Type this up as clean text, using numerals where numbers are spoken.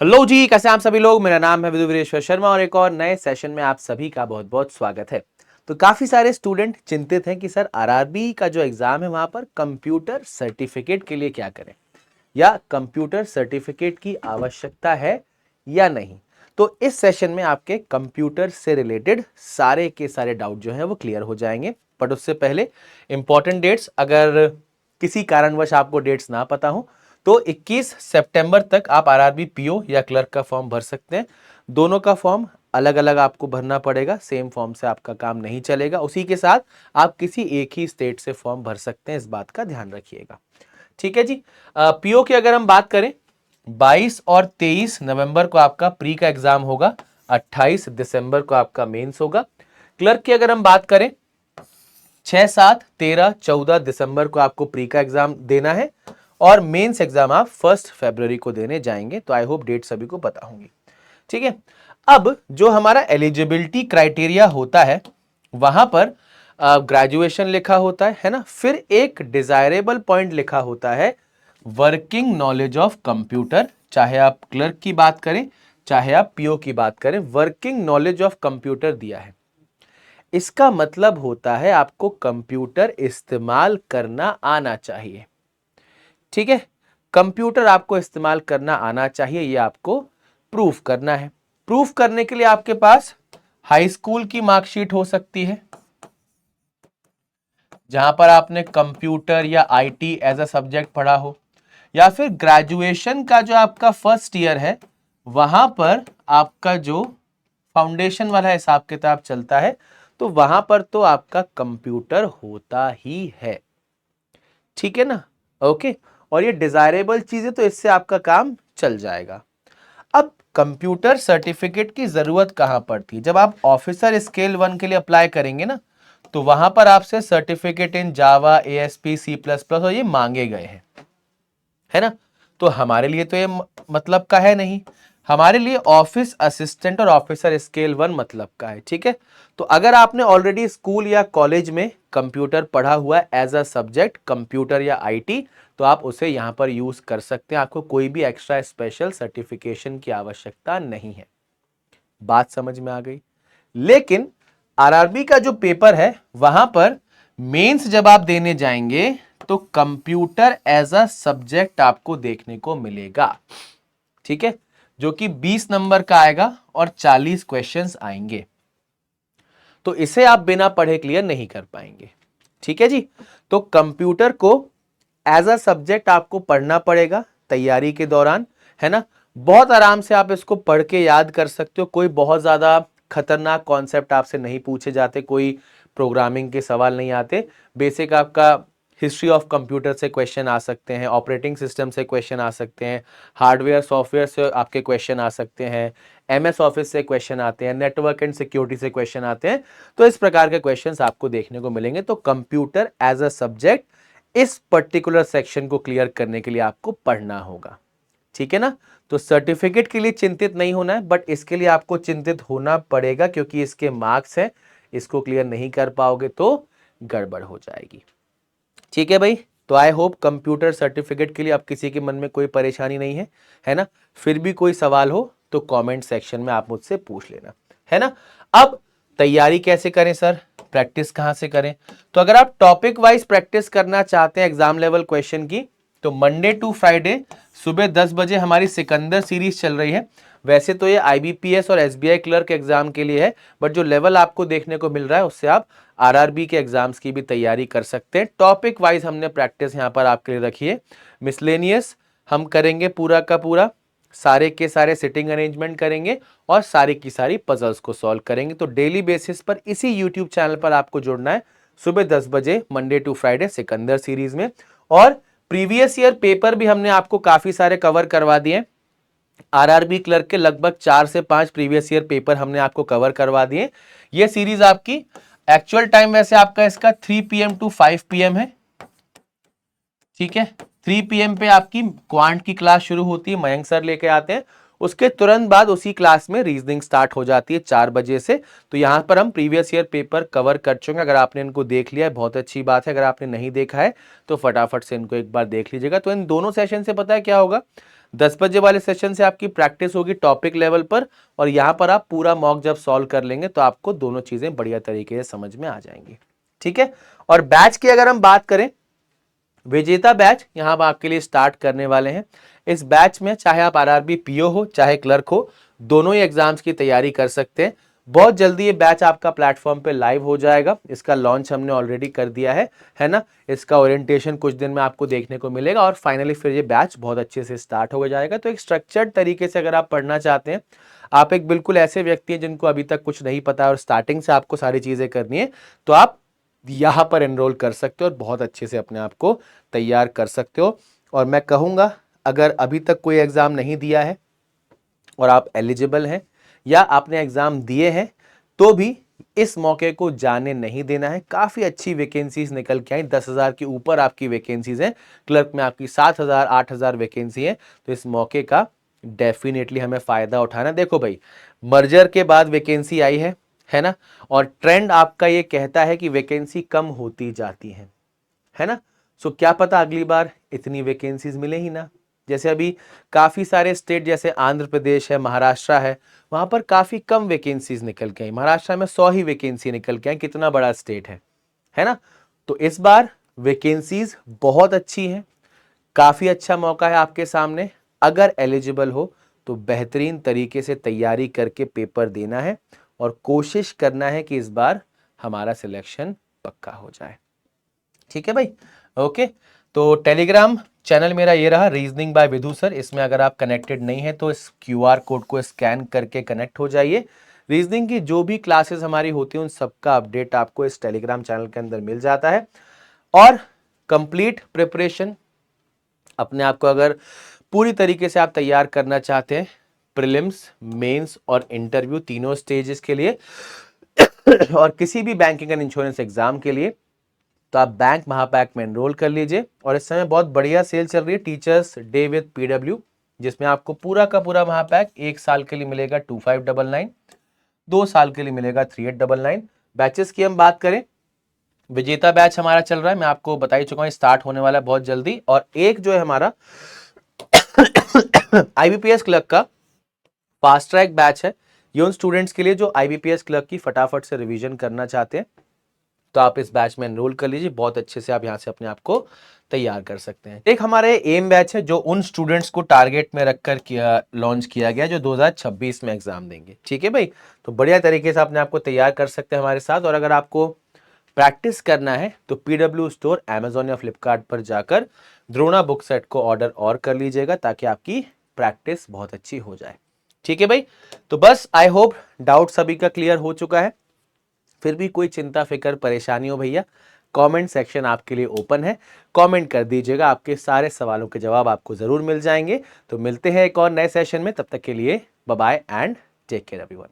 Hello जी, कैसे आप सभी लोग। मेरा नाम है विदुवीरेश्वर शर्मा और एक और नए सेशन में आप सभी का बहुत बहुत स्वागत है। तो काफी सारे स्टूडेंट चिंतित हैं कि सर आरआरबी का जो एग्जाम है वहां पर कंप्यूटर सर्टिफिकेट के लिए क्या करें या कंप्यूटर सर्टिफिकेट की आवश्यकता है या नहीं। तो इस सेशन में आपके कंप्यूटर से रिलेटेड सारे के सारे डाउट जो हैं वो क्लियर हो जाएंगे। बट उससे पहले इंपॉर्टेंट डेट्स, अगर किसी कारणवश आपको डेट्स ना पता हो तो 21 सितंबर तक आप आरआरबी पीओ या क्लर्क का फॉर्म भर सकते हैं। दोनों का फॉर्म अलग अलग आपको भरना पड़ेगा, सेम फॉर्म से आपका काम नहीं चलेगा। उसी के साथ आप किसी एक ही स्टेट से फॉर्म भर सकते हैं, इस बात का ध्यान रखिएगा। ठीक है जी। पीओ की अगर हम बात करें, 22 और 23 नवंबर को आपका प्री का एग्जाम होगा, 28 दिसंबर को आपका मेंस होगा। क्लर्क की अगर हम बात करें, 6, 7, 13, 14 दिसंबर को आपको प्री का एग्जाम देना है और मेंस एग्जाम आप 1 फरवरी को देने जाएंगे। तो आई होप डेट सभी को पता होंगी। ठीक है। अब जो हमारा एलिजिबिलिटी क्राइटेरिया होता है वहां पर ग्रेजुएशन लिखा होता है ना। फिर एक डिजायरेबल पॉइंट लिखा होता है वर्किंग नॉलेज ऑफ कंप्यूटर। चाहे आप क्लर्क की बात करें चाहे आप पीओ की बात करें, वर्किंग नॉलेज ऑफ कंप्यूटर दिया है। इसका मतलब होता है आपको कंप्यूटर इस्तेमाल करना आना चाहिए। ठीक है। कंप्यूटर आपको इस्तेमाल करना आना चाहिए, ये आपको प्रूफ करना है। प्रूफ करने के लिए आपके पास हाई स्कूल की मार्कशीट हो सकती है जहां पर आपने कंप्यूटर या आईटी एज अ सब्जेक्ट पढ़ा हो, या फिर ग्रेजुएशन का जो आपका फर्स्ट ईयर है वहां पर आपका जो फाउंडेशन वाला हिसाब किताब चलता है तो वहां पर तो आपका कंप्यूटर होता ही है। ठीक है ना। ओके। और ये डिजायरेबल चीज है तो इससे आपका काम चल जाएगा। अब कंप्यूटर सर्टिफिकेट की जरूरत कहां पड़ती है? जब आप ऑफिसर स्केल 1 के लिए अप्लाई करेंगे ना तो वहां पर आपसे certificate in Java, ASP, C plus plus और ये मांगे गए हैं, है ना। तो हमारे लिए तो ये मतलब का है नहीं। हमारे लिए ऑफिस असिस्टेंट और ऑफिसर स्केल 1 मतलब का है। ठीक है। तो अगर आपने ऑलरेडी स्कूल या कॉलेज में कंप्यूटर पढ़ा हुआ है एज अ सब्जेक्ट, कंप्यूटर या आईटी, तो आप उसे यहां पर यूज कर सकते हैं। आपको कोई भी एक्स्ट्रा स्पेशल सर्टिफिकेशन की आवश्यकता नहीं है। बात समझ में आ गई। लेकिन आरआरबी का जो पेपर है वहां पर मेंस जब आप देने जाएंगे तो कंप्यूटर एज अ सब्जेक्ट आपको देखने को मिलेगा। ठीक है। जो कि 20 नंबर का आएगा और 40 क्वेश्चंस आएंगे। तो इसे आप बिना पढ़े क्लियर नहीं कर पाएंगे। ठीक है जी। तो कंप्यूटर को एज अ सब्जेक्ट आपको पढ़ना पड़ेगा तैयारी के दौरान, है ना। बहुत आराम से आप इसको पढ़ के याद कर सकते हो। कोई बहुत ज्यादा खतरनाक कॉन्सेप्ट आपसे नहीं पूछे जाते, कोई प्रोग्रामिंग के सवाल नहीं आते। बेसिक आपका हिस्ट्री ऑफ कंप्यूटर से क्वेश्चन आ सकते हैं, ऑपरेटिंग सिस्टम से क्वेश्चन आ सकते हैं, हार्डवेयर सॉफ्टवेयर से आपके क्वेश्चन आ सकते हैं, एमएस ऑफिस से क्वेश्चन आते हैं, नेटवर्क एंड सिक्योरिटी से क्वेश्चन आते हैं। तो इस प्रकार के क्वेश्चंस आपको देखने को मिलेंगे। तो कंप्यूटर एज अ सब्जेक्ट इस पर्टिकुलर सेक्शन को क्लियर करने के लिए आपको पढ़ना होगा। ठीक है ना। तो सर्टिफिकेट के लिए चिंतित नहीं होना है, बट इसके लिए आपको चिंतित होना पड़ेगा क्योंकि इसके मार्क्स हैं। इसको क्लियर नहीं कर पाओगे तो गड़बड़ हो जाएगी। ठीक है भाई। तो आई होप कंप्यूटर सर्टिफिकेट के लिए अब किसी के मन में कोई परेशानी नहीं है ना। फिर भी कोई सवाल हो तो कमेंट सेक्शन में आप मुझसे पूछ लेना, है ना। अब तैयारी कैसे करें सर, प्रैक्टिस कहां से करें? तो अगर आप टॉपिक वाइज प्रैक्टिस करना चाहते हैं एग्जाम लेवल क्वेश्चन की, तो मंडे टू फ्राइडे सुबह 10 बजे हमारी सिकंदर सीरीज चल रही है। वैसे तो ये आईबीपीएस और एसबीआई क्लर्क एग्जाम के लिए है, बट जो लेवल आपको देखने को मिल रहा है उससे आप आरआरबी के एग्जाम्स की भी तैयारी कर सकते हैं। टॉपिक वाइज हमने प्रैक्टिस यहां पर आपके लिए रखी है। मिसलेनियस हम करेंगे पूरा का पूरा, सारे के सारे सिटिंग अरेंजमेंट करेंगे और सारी की सारी पजल्स को सॉल्व करेंगे। तो डेली बेसिस पर इसी यूट्यूब चैनल पर आपको जुड़ना है सुबह 10 बजे Monday to Friday Sikandar series में। और प्रीवियस ईयर पेपर भी हमने आपको काफी सारे कवर करवा दिए। आरआरबी क्लर्क के लगभग 4 से 5 प्रीवियस ईयर पेपर हमने आपको कवर करवा दिए। ये सीरीज आपकी एक्चुअल टाइम वैसे आपका इसका 3 PM टू 5 PM है। ठीक है। 3 PM पे आपकी क्वांट की क्लास शुरू होती है, मयंक सर लेके आते हैं। उसके तुरंत बाद उसी क्लास में रीजनिंग स्टार्ट हो जाती है 4 बजे से। तो यहां पर हम प्रीवियस ईयर पेपर कवर कर चुके हैं। अगर आपने इनको देख लिया है बहुत अच्छी बात है, अगर आपने नहीं देखा है तो फटाफट से इनको एक बार देख लीजिएगा। तो इन दोनों सेशन से पता है क्या होगा, 10 बजे वाले सेशन से आपकी प्रैक्टिस होगी टॉपिक लेवल पर, और यहां पर आप पूरा मॉक जब सॉल्व कर लेंगे तो आपको दोनों चीजें बढ़िया तरीके से समझ में आ जाएंगी। ठीक है, और बैच की अगर हम बात करें, विजेता बैच यहां हम आपके लिए स्टार्ट करने वाले हैं। इस बैच में चाहे आप आरआरबी पीओ हो चाहे क्लर्क हो, दोनों ही एग्जाम्स की तैयारी कर सकते हैं। बहुत जल्दी ये बैच आपका प्लेटफॉर्म पे लाइव हो जाएगा। इसका लॉन्च हमने ऑलरेडी कर दिया है ना। इसका ओरिएंटेशन कुछ दिन में आपको देखने को मिलेगा और फाइनली फिर ये बैच बहुत अच्छे से स्टार्ट हो जाएगा। तो एक स्ट्रक्चर्ड तरीके से अगर आप पढ़ना चाहते हैं, आप एक बिल्कुल ऐसे व्यक्ति हैं जिनको अभी तक कुछ नहीं पता है और स्टार्टिंग से आपको सारी चीजें करनी है, तो आप यहां पर एनरोल कर सकते हो और बहुत अच्छे से अपने आप को तैयार कर सकते हो। और मैं कहूंगा, अगर अभी तक कोई एग्जाम नहीं दिया है और आप एलिजिबल हैं या आपने एग्जाम दिए हैं, तो भी इस मौके को जाने नहीं देना है। काफी अच्छी वैकेंसीज निकल के आई, 10,000 के ऊपर आपकी वैकेंसीज हैं। क्लर्क में आपकी 7,000 8,000 वैकेंसी है। तो इस मौके का डेफिनेटली हमें फायदा उठाना। देखो भाई, मर्जर के बाद वैकेंसी आई है ना, और ट्रेंड आपका ये कहता है कि वैकेंसी कम होती जाती है ना। सो क्या पता अगली बार इतनी वैकेंसीज मिले ही ना। जैसे अभी काफी सारे स्टेट जैसे आंध्र प्रदेश है, महाराष्ट्र है, वहां पर काफी कम वैकेंसीज निकल के आई। महाराष्ट्र में 100 ही वैकेंसी निकल के आई, कितना बड़ा स्टेट है ना। तो इस बार वैकेंसीज बहुत अच्छी है, काफी अच्छा मौका है आपके सामने। अगर एलिजिबल हो तो बेहतरीन तरीके से तैयारी करके पेपर देना है और कोशिश करना है कि इस बार हमारा सिलेक्शन पक्का हो जाए। ठीक है भाई, ओके। तो टेलीग्राम चैनल मेरा ये रहा, रीजनिंग बाय विधु सर। इसमें अगर आप कनेक्टेड नहीं है तो इस क्यूआर कोड को स्कैन करके कनेक्ट हो जाइए। रीजनिंग की जो भी क्लासेस हमारी होती हैं उन सबका अपडेट आपको इस टेलीग्राम चैनल के अंदर मिल जाता है। और कंप्लीट प्रिपरेशन अपने आप को अगर पूरी तरीके से आप तैयार करना चाहते हैं प्रीलिम्स, मेंस और इंटरव्यू तीनों स्टेजेस के लिए और किसी भी बैंकिंग एंड इंश्योरेंस एग्जाम के लिए, तो आप बैंक महापैक में एनरोल कर लीजिए। और इस समय बहुत बढ़िया सेल चल रही है, टीचर्स डे विद पीडब्ल्यू, जिसमें आपको पूरा का पूरा महापैक 1 साल के लिए मिलेगा 2599, 2 साल के लिए मिलेगा 3899। बैचेस की हम बात करें, विजेता बैच हमारा चल रहा है, मैं आपको बता ही चुका हूं, स्टार्ट होने वाला है बहुत जल्दी। और एक जो है हमारा आईबीपीएस क्लर्क का फास्ट ट्रैक बैच है, ये उन स्टूडेंट्स के लिए जो आईबीपीएस क्लर्क की फटाफट से रिवीजन करना चाहते हैं। तो आप इस बैच में एनरोल कर लीजिए, बहुत अच्छे से आप यहां से अपने आप को तैयार कर सकते हैं। एक हमारे एम बैच है जो उन स्टूडेंट्स को टारगेट में रखकर लॉन्च किया गया जो 2026 में एग्जाम देंगे। ठीक है भाई, तो बढ़िया तरीके से अपने आप को तैयार कर सकते हैं हमारे साथ। और अगर आपको प्रैक्टिस करना है तो पीडब्ल्यू स्टोर, अमेजॉन या फ्लिपकार्ट पर जाकर द्रोणा बुक सेट को ऑर्डर और कर लीजिएगा ताकि आपकी प्रैक्टिस बहुत अच्छी हो जाए। ठीक है भाई, तो बस आई होप डाउट सभी का क्लियर हो चुका है। फिर भी कोई चिंता फिक्र परेशानी हो भैया, कमेंट सेक्शन आपके लिए ओपन है, कमेंट कर दीजिएगा, आपके सारे सवालों के जवाब आपको जरूर मिल जाएंगे। तो मिलते हैं एक और नए सेशन में, तब तक के लिए bye bye and take care everyone.